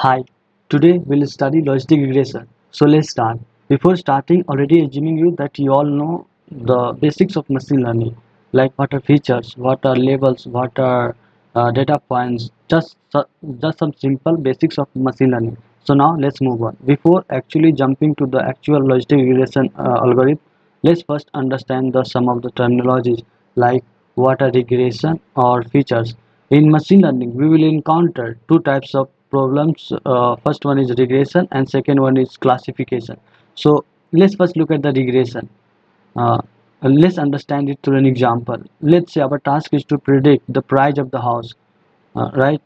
Hi, today we'll study logistic regression. So let's start. Before starting, already assuming you that you all know the basics of machine learning, like what are features, what are labels, what are data points, just some simple basics of machine learning. So now let's move on. Before actually jumping to the actual logistic regression algorithm, let's first understand the some of the terminologies like what are regression or features. In machine learning, we will encounter two types of problems. First one is regression and second one is classification. So let's first look at the regression. uh, let's understand it through an example. Let's say our task is to predict the price of the house, right?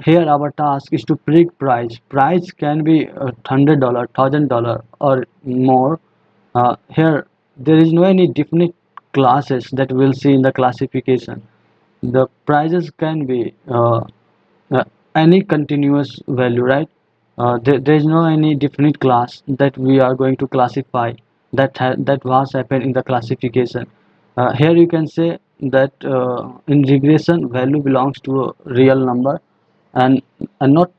Here our task is to predict price can be $100, $1,000 or more. Here there is no any definite classes that we'll see in the classification. The prices can be uh, any continuous value, right? There is no any definite class that we are going to classify that was happened in the classification. Here you can say that in regression value belongs to a real number, and not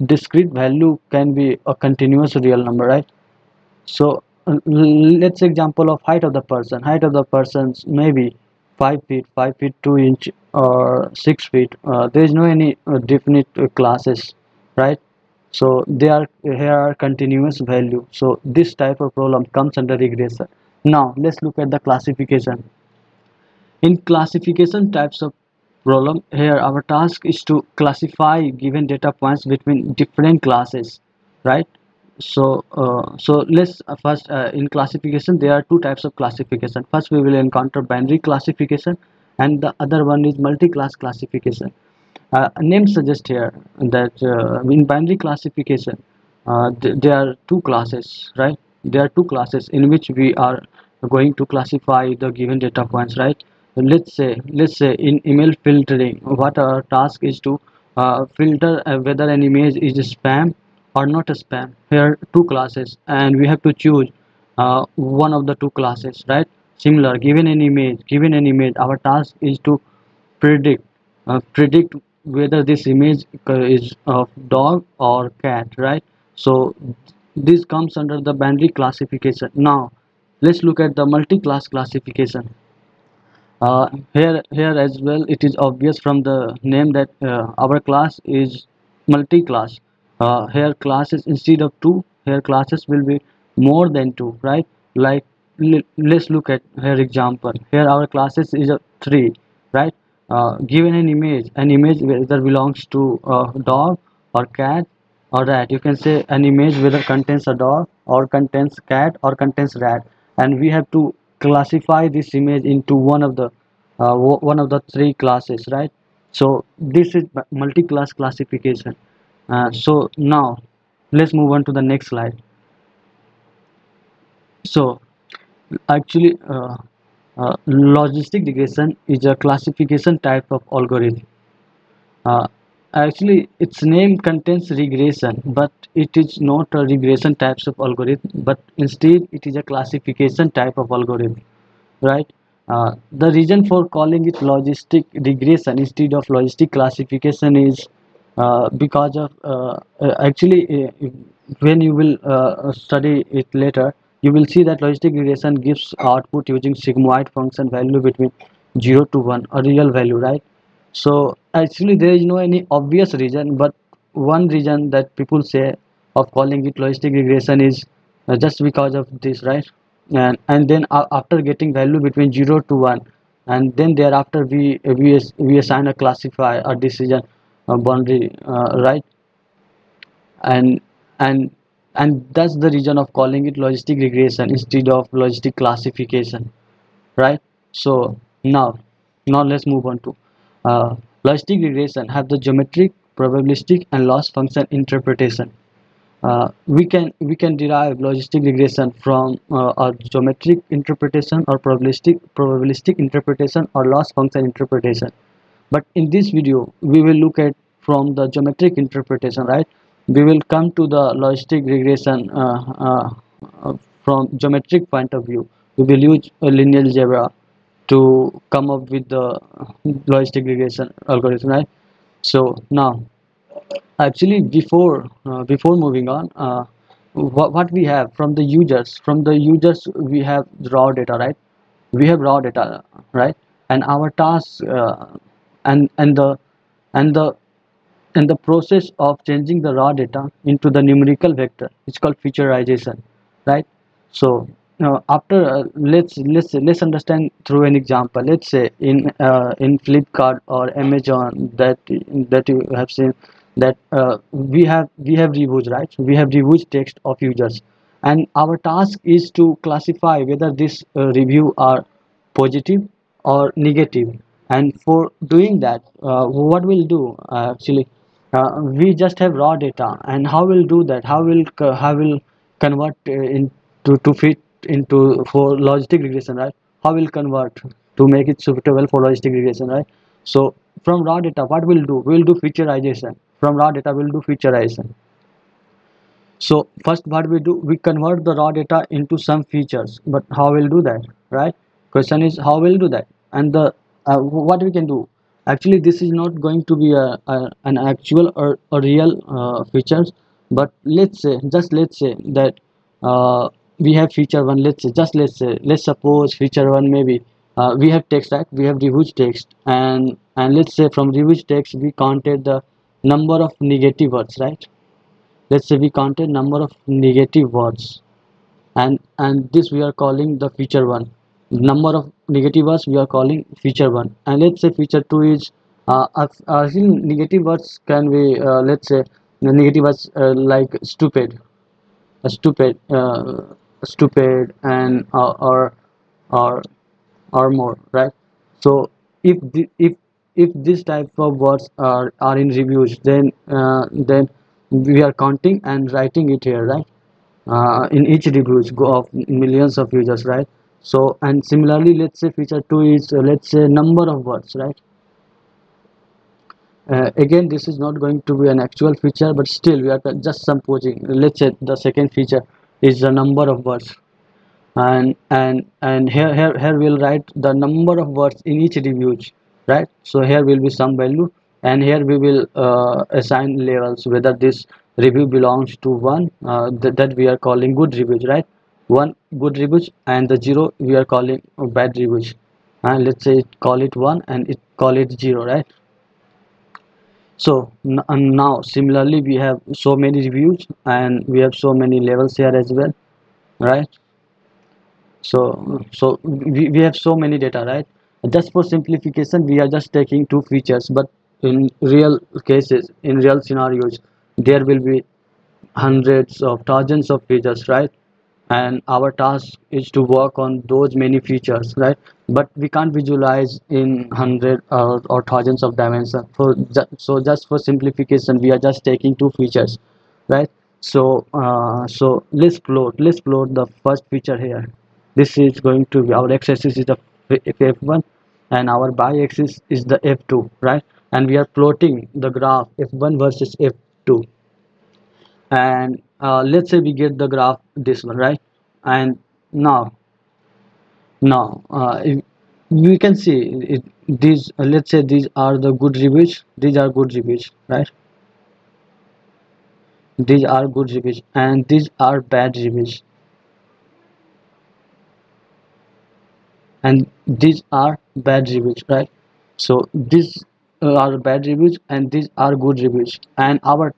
discrete value can be a continuous real number, right? So let's example of height of the person. Height of the person's maybe 5 feet, 5 feet 2 inch, or 6 feet. There is no any definite classes, right? So they are here are continuous value. So this type of problem comes under regression. Now let's look at the classification. In classification types of problem, here our task is to classify given data points between different classes, right? So let's first in classification there are two types of classification. First we will encounter binary classification, and the other one is multi-class classification. Name suggests here that in binary classification there are two classes, right? There are two classes in which we are going to classify the given data points, right? Let's say in email filtering, what our task is to filter whether an image is spam or not a spam. Here two classes and we have to choose one of the two classes, right? Similar, given an image, our task is to predict whether this image is of dog or cat, right? So this comes under the binary classification. Now let's look at the multi-class classification. Here as well it is obvious from the name that our class is multi-class. Here classes instead of two, here classes will be more than two, right? Like let's look at here example. Here our classes is a three, right? Given an image whether belongs to dog or cat or rat, you can say an image whether contains a dog or contains cat or contains rat, and we have to classify this image into one of the three classes, right? So this is multi-class classification. So now let's move on to the next slide. So actually logistic regression is a classification type of algorithm. Uh, Actually, its name contains regression, but it is not a regression types of algorithm, but instead it is a classification type of algorithm, right? The reason for calling it logistic regression instead of logistic classification is because of actually when you will study it later, you will see that logistic regression gives output using sigmoid function value between 0 to 1, a real value, right? So actually there is no any obvious reason, but one reason that people say of calling it logistic regression is just because of this, right? And then after getting value between 0 to 1, and then thereafter we assign a classifier a decision boundary, right? And and and that's the reason of calling it logistic regression instead of logistic classification, right? So now let's move on to logistic regression have the geometric, probabilistic and loss function interpretation. We can derive logistic regression from a geometric interpretation or probabilistic interpretation or loss function interpretation. But in this video we will look at from the geometric interpretation, right? We will come to the logistic regression from geometric point of view. We will use a linear algebra to come up with the logistic regression algorithm, right? So now Actually, before moving on, what we have from the users we have raw data, right? We have raw data, right? And our task, and the and the and the process of changing the raw data into the numerical vector, it's called featureization, right? So after let's understand through an example. Let's say in Flipkart or Amazon, that you have seen, that we have reviews, right? We have reviews text of users, and our task is to classify whether this review are positive or negative. And for doing that, what we'll do, actually, we just have raw data. And how we'll do that, how will convert into to fit into for logistic regression, right? How will convert to make it suitable for logistic regression, right? So from raw data, what we'll do featureization. From raw data, we'll do featureization. So first, what we do, we convert the raw data into some features. But how we'll do that, right? Question is how we'll do that. And the what we can do. Actually, this is not going to be an actual or a real features. But let's say that we have feature one. Let's suppose feature one, maybe we have text, right? We have reviews text, and let's say from reviews text we counted the number of negative words, right? Let's say we counted number of negative words, and this we are calling the feature one. Number of negative words we are calling feature one. And let's say feature two is negative words can be, let's say the negative words like stupid, stupid, stupid, and or or more, right? So if this type of words are in reviews, then we are counting and writing it here, right? In each reviews go of millions of users, right? So, and similarly, let's say feature 2 is, let's say number of words, right? Again, this is not going to be an actual feature, but still we are just supposing. Let's say the second feature is the number of words, and here we'll write the number of words in each reviews, right? So here will be some value, and here we will assign levels, whether this review belongs to one, that we are calling good reviews, right? One good reviews, and the zero we are calling bad reviews. And let's say call it one and it call it zero, right? So and now similarly we have so many reviews and we have so many levels here as well, right? So we have so many data, right? Just for simplification, we are just taking two features, but in real cases, in real scenarios, there will be hundreds of thousands of features, right? And our task is to work on those many features, right? But we can't visualize in hundred or thousands of dimensions. So just for simplification, we are just taking two features, right? So let's plot the first feature here. This is going to be our x-axis is the f1, and our y-axis is the f2, right? And we are plotting the graph f1 versus f2. And let's say we get the graph this one, right? And now we can see these, let's say these are the good reviews, these are good reviews, right? These are good reviews and these are bad reviews, and these are bad reviews, right? So these are bad reviews and these are good reviews. And our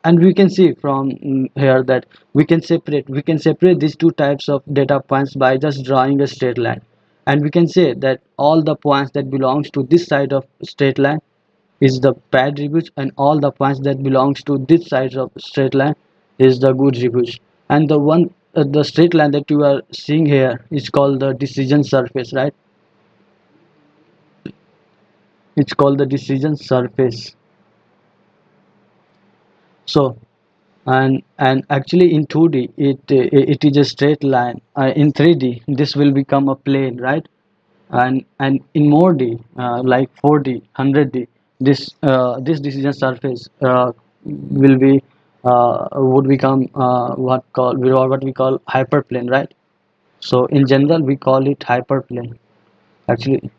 and we can see from here that we can separate these two types of data points by just drawing a straight line. And we can say that all the points that belongs to this side of straight line is the bad reviews, and all the points that belongs to this side of straight line is the good reviews. And the straight line that you are seeing here is called the decision surface, right? It's called the decision surface. So, and actually in 2D it is a straight line. In 3D this will become a plane, right? And in more D, like 4D, 100D, this decision surface will be would become what we call hyperplane, right? So in general we call it hyperplane, actually,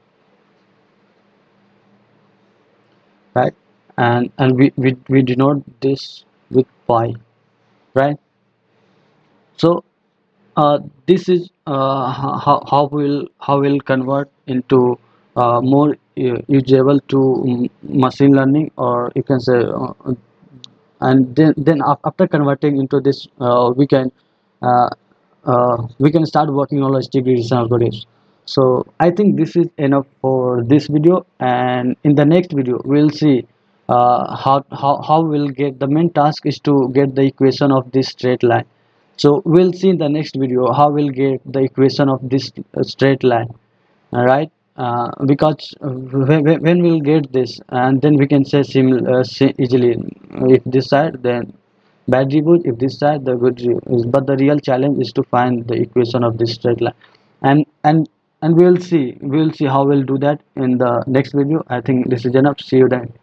right? and we denote this with pi, right? So this is how we'll convert into more usable to machine learning, or you can say and after converting into this uh, we can start working on logistic regression algorithms. So I think this is enough for this video, and in the next video we'll see how we'll get the main task is to get the equation of this straight line. So we'll see in the next video how we'll get the equation of this straight line. All right. Because when we'll get this, and then we can say easily, if this side then bad reboot, if this side the good reboot. But the real challenge is to find the equation of this straight line, and and and we'll see how we'll do that in the next video. I think this is enough. See you then.